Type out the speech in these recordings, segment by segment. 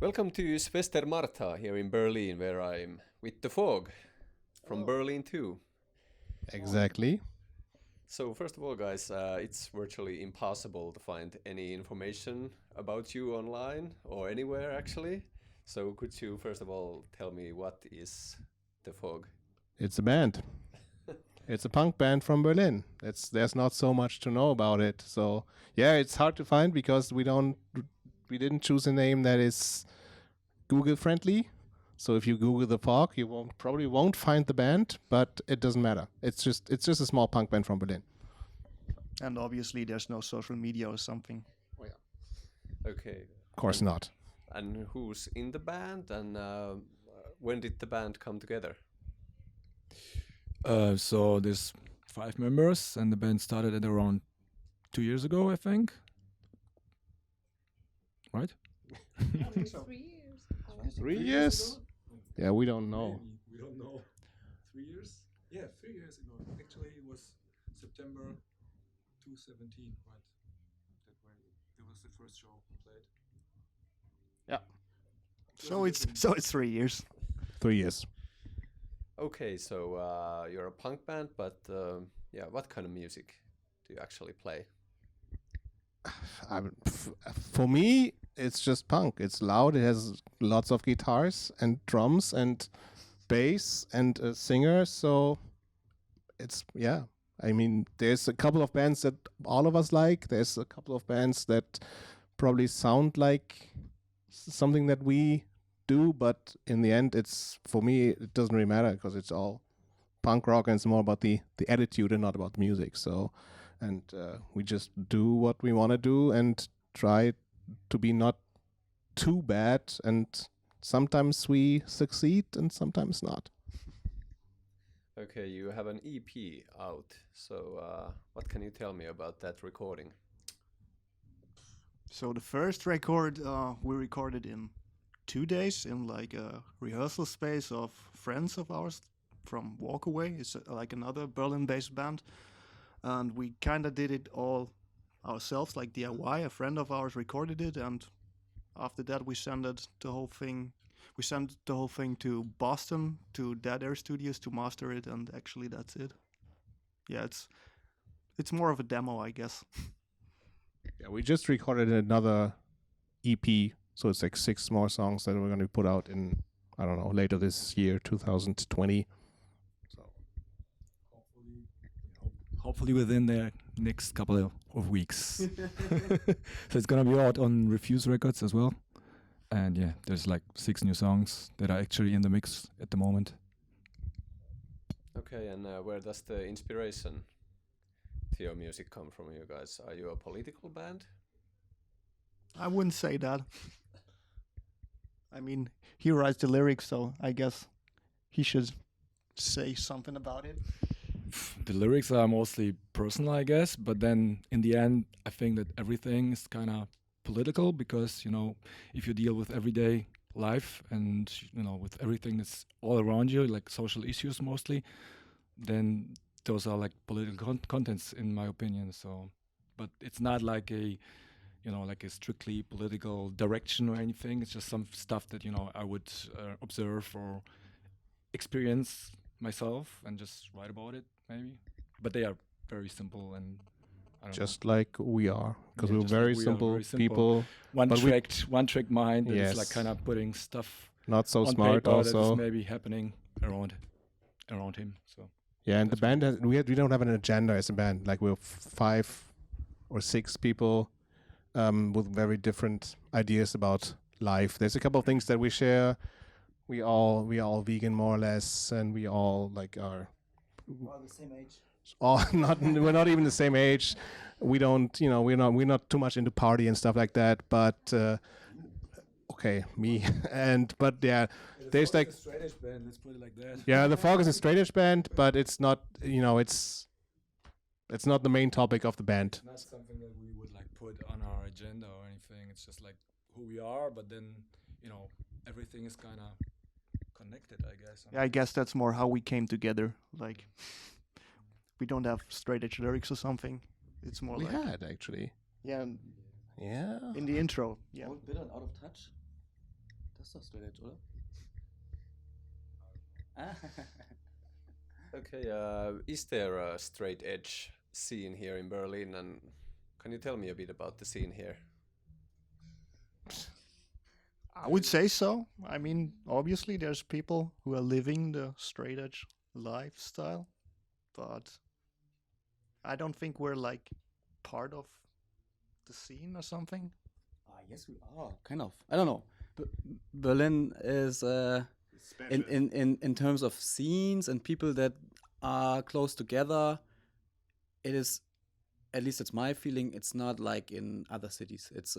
Welcome to Schwester Martha here in Berlin, where I'm with the fog from Berlin too. Exactly. So first of all, guys, it's virtually impossible to find any information about you online or anywhere actually. So could you first of all tell me what is the fog? It's a band. It's a punk band from Berlin. There's not so much to know about it. So yeah, it's hard to find because we didn't choose a name that is Google friendly. So if you Google the fog, you probably won't find the band, but it doesn't matter. It's just a small punk band from Berlin. And obviously there's no social media or something. Okay. Of course not. And who's in the band and when did the band come together? So there's 5 members, and the band started at around 2 years ago, I think. Right? I think so. 3 years. 3 years? Yeah, we don't know. Maybe. We don't know. 3 years? Yeah, 3 years ago. Actually, it was September 2017, right? That was the first show we played. Yeah. So it's 3 years. 3 years. Okay, so you're a punk band, but yeah, what kind of music do you actually play? For me, it's just punk. It's loud. It has lots of guitars and drums and bass and a singer. So it's, yeah. I mean, there's a couple of bands that all of us like. There's a couple of bands that probably sound like something that we do, but in the end, for me, it doesn't really matter because it's all punk rock and it's more about the attitude and not about the music. So, and we just do what we want to do and try to be not too bad. And sometimes we succeed and sometimes not. Okay, you have an EP out. So what can you tell me about that recording? So the first record we recorded in 2 days in like a rehearsal space of friends of ours from Walkaway. It's like another Berlin-based band, and we kind of did it all ourselves, like DIY. A friend of ours recorded it, and after that we sent the whole thing. We sent the whole thing to Boston to Dead Air Studios to master it, and actually that's it. Yeah, it's more of a demo, I guess. Yeah, we just recorded another EP. So it's like 6 more songs that we're going to put out in, I don't know, later this year, 2020. So Hopefully within the next couple of weeks. So it's gonna be out on Refuse Records as well. And yeah, there's like 6 new songs that are actually in the mix at the moment. Okay, and where does the inspiration to your music come from, you guys? Are you a political band? I wouldn't say that. I mean, he writes the lyrics, so I guess he should say something about it. The lyrics are mostly personal, I guess, but then in the end, I think that everything is kind of political because, you know, if you deal with everyday life and, you know, with everything that's all around you, like social issues mostly, then those are like political contents, in my opinion. So, but it's not like a, you know, like a strictly political direction or anything. It's just some stuff that, you know, I would observe or experience myself and just write about it, maybe. But they are very simple and I don't just like we are, because Yeah, we're just like very we are, simple very simple. people, know. but One trick mind. That Yes. is like kind of putting stuff not so on smart paper that is also. maybe happening around him. So Yeah, and the That's band we don't have an agenda as a band. Like we're 5 or 6 people with very different ideas about life. There's a couple of things that we share. We all vegan more or less, and we all like are All the same age. all not we're not even the same age. We don't, you know, we're not too much into party and stuff like that. But okay, me but yeah, there's like straight edge band. Let's put it like that. yeah, the Fog is a straight edge band, but it's not, you know, it's not the main topic of the band. Not something that we would like put on our agenda or anything. It's just like who we are, but then, you know, everything is kind of connected, I guess. Yeah, I guess that's more how we came together. Like, we don't have straight edge lyrics or something. It's more We like had actually. yeah, Yeah. in the intro. Yeah, Old, bitter, and out of touch. ist doch Straight Edge, oder? Ah. Okay, is there a straight edge scene here in Berlin, and can you tell me a bit about the scene here? I would say so. I mean, obviously, there's people who are living the straight edge lifestyle, but I don't think we're like part of the scene or something. Yes, we are kind of. I don't know. Berlin is in terms of scenes and people that are close together. It is, at least it's my feeling. It's not like in other cities. It's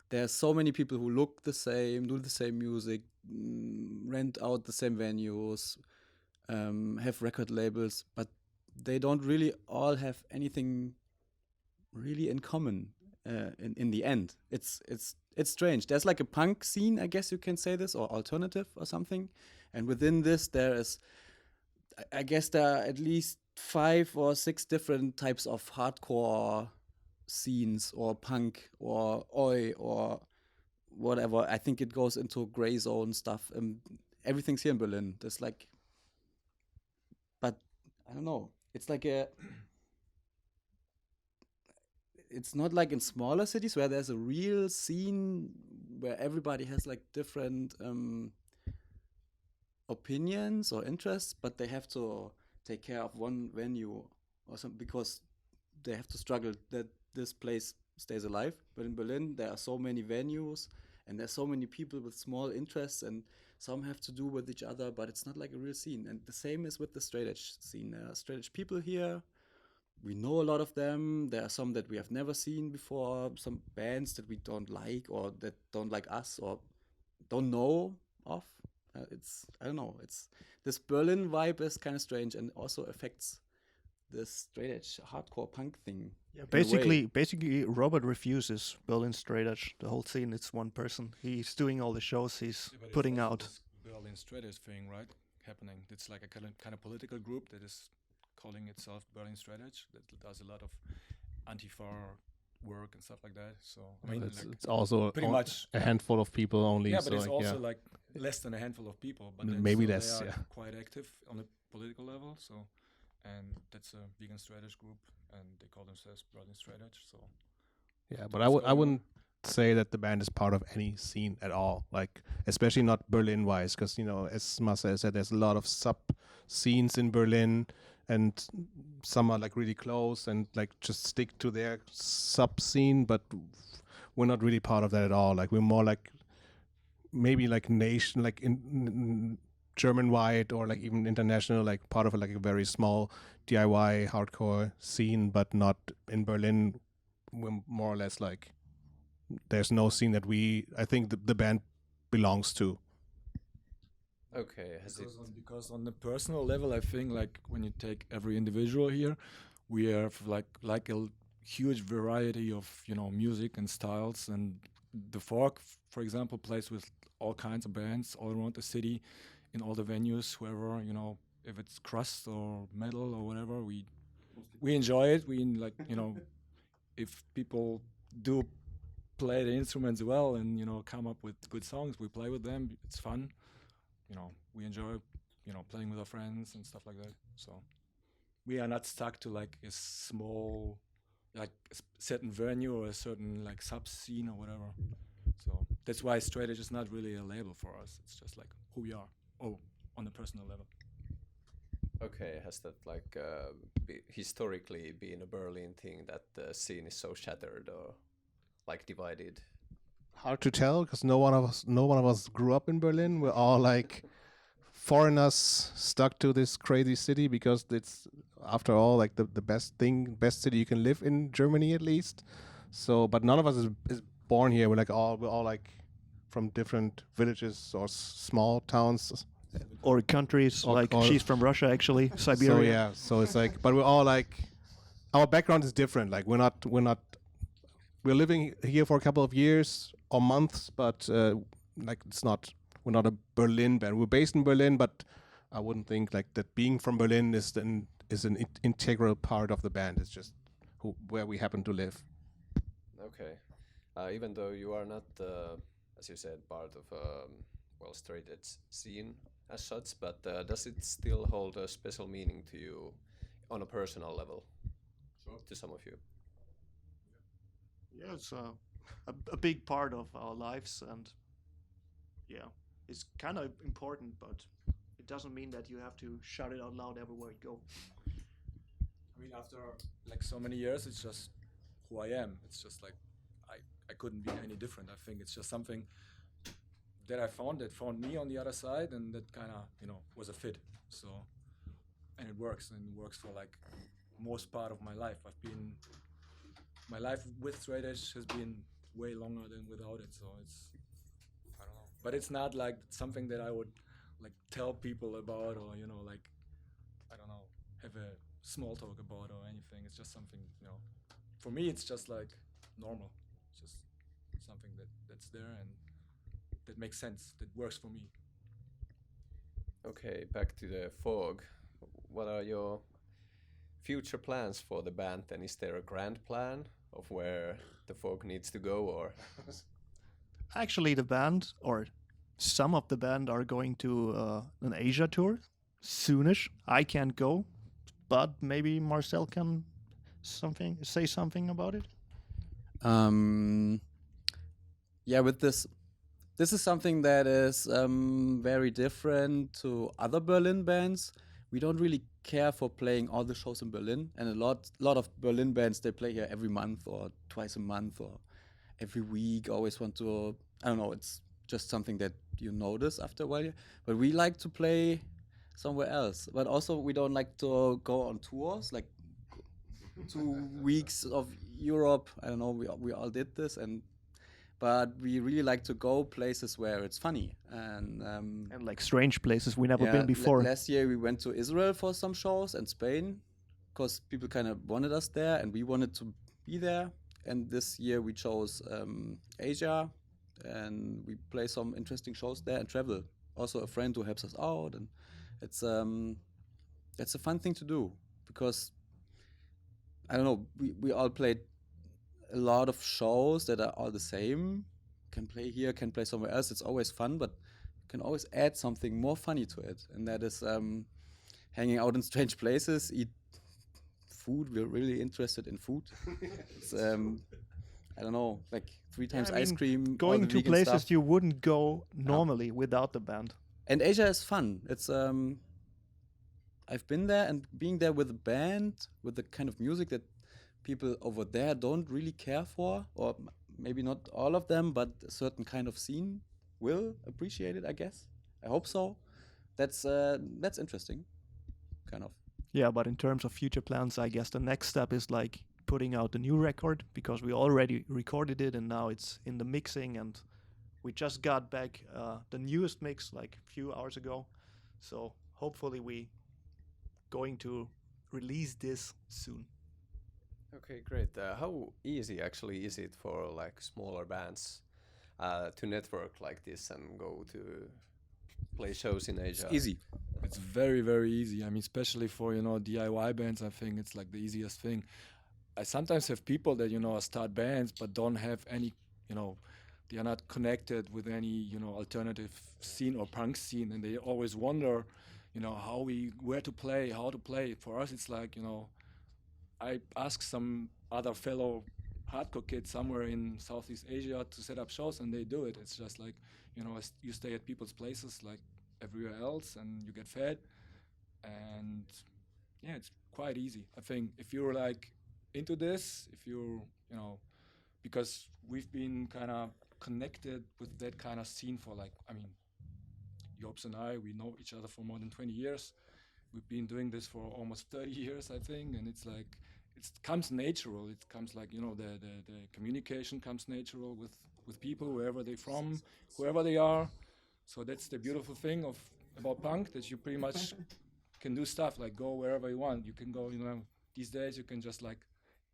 there's so many people who look the same, do the same music, rent out the same venues, have record labels, but they don't really all have anything really in common. In the end, it's strange. There's like a punk scene, I guess you can say this, or alternative or something, and within this there is, I guess there are at least 5 or 6 different types of hardcore scenes, or punk, or oi, or whatever. I think it goes into gray zone stuff. Everything's here in Berlin. There's like, but I don't know. It's like it's not like in smaller cities where there's a real scene where everybody has like different opinions or interests, but they have to take care of one venue or something because they have to struggle that this place stays alive. But in Berlin, there are so many venues and there's so many people with small interests, and some have to do with each other, but it's not like a real scene. And the same is with the straight edge scene. There are straight edge people here. We know a lot of them. There are some that we have never seen before, some bands that we don't like or that don't like us or don't know of. I don't know. It's this Berlin vibe is kind of strange and also affects this straight edge hardcore punk thing. Yeah, basically, Robert refuses Berlin straight edge. The whole scene, it's one person. He's doing all the shows. He's putting out. This Berlin straight edge thing, right? Happening. It's like a kind of political group that is calling itself Berlin Straight Edge, that does a lot of antifa work and stuff like that. So I mean, it's also pretty much a handful of people only. Yeah, but so it's also like less than a handful of people. But maybe so less. they are Yeah, quite active on a political level. So, and that's a vegan straight edge group, and they call themselves Berlin Straight Edge. So yeah, but I wouldn't say that the band is part of any scene at all. Like especially not Berlin wise, because as Marcel said, there's a lot of sub scenes in Berlin. And some are like really close and like just stick to their sub scene, but we're not really part of that at all. Like we're more like maybe like nation, like in German wide or like even international, like part of like a very small DIY hardcore scene, but not in Berlin. We're more or less like there's no scene that I think the band belongs to. Okay, because on the personal level, I think like when you take every individual here, we have like a huge variety of music and styles. And the Fork, for example, plays with all kinds of bands all around the city, in all the venues. Whoever if it's crust or metal or whatever, we enjoy it. We if people do play the instruments well and come up with good songs, we play with them. It's fun. We enjoy, playing with our friends and stuff like that. So we are not stuck to like a small, like certain venue or a certain like sub scene or whatever. So that's why straight edge is not really a label for us. It's just like who we are. Oh, on a personal level. Okay, has that like historically been a Berlin thing that the scene is so shattered or like divided? Hard to tell because no one of us grew up in Berlin. We're all like foreigners stuck to this crazy city because it's after all like the best city you can live in Germany at least. So, but none of us is born here. We're all like from different villages or small towns or countries. She's from Russia, actually, Siberia. So yeah, so it's like, but we're all like, our background is different. Like we're living here for a couple of years or months, but like we're not a Berlin band. We're based in Berlin, but I wouldn't think like that being from Berlin is an integral part of the band. It's just where we happen to live. Okay, even though you are not as you said, part of well, straight edge scene as such. But does it still hold a special meaning to you on a personal level? Sure. To some of you. Yeah, it's a big part of our lives, and yeah, it's kind of important, but it doesn't mean that you have to shout it out loud everywhere you go. I mean, after like so many years, it's just who I am. It's just like I couldn't be any different. I think it's just something that I found that found me on the other side, and that kind of was a fit. So, and it works for like most part of my life. My life with straight edge has been way longer than without it. So it's, I don't know, but it's not like something that I would like tell people about, or like, I don't know, have a small talk about or anything. It's just something, for me it's just like normal. It's just something that's there and that makes sense, that works for me. Okay, back to the Fog. What are your future plans for the band? And is there a grand plan of where the Fog needs to go, or? Actually, the band, or some of the band, are going to an Asia tour soonish. I can't go, but maybe Marcel can say something about it. Yeah, with this is something that is very different to other Berlin bands. We don't really care for playing all the shows in Berlin, and a lot of Berlin bands, they play here every month or twice a month or every week. Always want to, I don't know, it's just something that you notice after a while. But we like to play somewhere else. But also we don't like to go on tours, like 2 weeks of Europe. I don't know, we all did this, but we really like to go places where it's funny and like strange places we never been before. Last year we went to Israel for some shows and Spain, because people kind of wanted us there and we wanted to be there. And this year we chose Asia, and we play some interesting shows there and travel. Also a friend who helps us out, and it's a fun thing to do, because I don't know, we all played a lot of shows that are all the same. Can play here, can play somewhere else. It's always fun, but you can always add something more funny to it, and that is hanging out in strange places, eat food. We're really interested in food. It's, I don't know, like 3 times ice cream. Going to places stuff. You wouldn't go normally without the band. And Asia is fun. It's I've been there, and being there with a band, with the kind of music that people over there don't really care for, or maybe not all of them, but a certain kind of scene will appreciate it, I guess. I hope so. That's interesting, kind of. Yeah, but in terms of future plans, I guess the next step is like putting out a new record, because we already recorded it and now it's in the mixing, and we just got back the newest mix like a few hours ago. So hopefully we going to release this soon. Okay, great. How easy actually is it for like smaller bands to network like this and go to play shows in Asia? It's easy. It's very, very easy. I mean, especially for, DIY bands, I think it's like the easiest thing. I sometimes have people that, start bands but don't have any, they are not connected with any, alternative scene or punk scene, and they always wonder, where to play, how to play. For us, it's like, I ask some other fellow hardcore kids somewhere in Southeast Asia to set up shows, and they do it. It's just like, you stay at people's places like everywhere else, and you get fed. And yeah, it's quite easy. I think if you're like into this, if you're, because we've been kind of connected with that kind of scene for like, I mean, Jobs and I, we know each other for more than 20 years. We've been doing this for almost 30 years, I think, and it's like, it comes natural. It comes like, the communication comes natural with people, wherever they're from, whoever they are. So that's the beautiful thing about punk, that you pretty much can do stuff, like go wherever you want. You can go, these days you can just like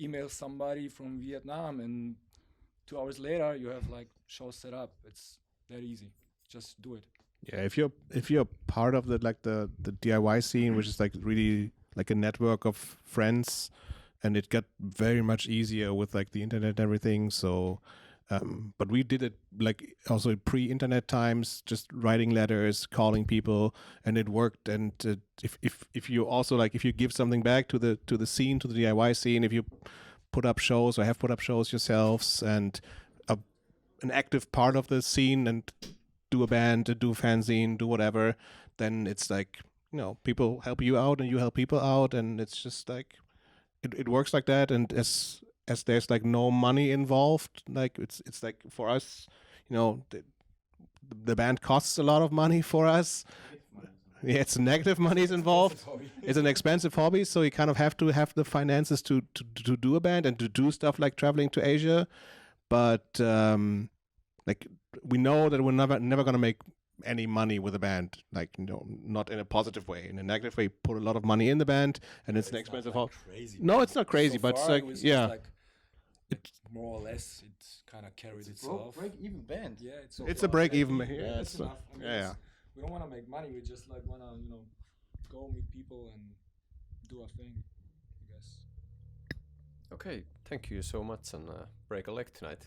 email somebody from Vietnam, and 2 hours later you have like shows set up. It's that easy. Just do it. Yeah, if you're part of the DIY scene, which is like really like a network of friends, and it got very much easier with like the internet and everything. So But we did it like also pre-internet times, just writing letters, calling people, and it worked. And if you also like, if you give something back to the scene, to the DIY scene, if you put up shows or have put up shows yourselves and an active part of the scene and do a band, do fanzine, do whatever, then it's like, people help you out and you help people out, and it's just like it works like that. And as there's like no money involved, like it's like for us, the band costs a lot of money for us. Yeah, it's negative money is involved. It's an expensive hobby, so you kind of have to have the finances to do a band and to do stuff like traveling to Asia. But like we know that we're never gonna make any money with a band, like not in a positive way. In a negative way, put a lot of money in the band, and it's an expensive hobby. Crazy. No, it's not crazy, So but it's far, like it was yeah. like, it more or less it kind of carried itself. Break-even band. Yeah, it's It's a break-even. Yeah, Yeah, it's it's enough. I mean, yeah. we don't want to make money. We just like want to go meet people and do our thing, I guess. Okay, thank you so much, and break a leg tonight.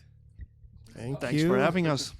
Thank Thanks you for having us.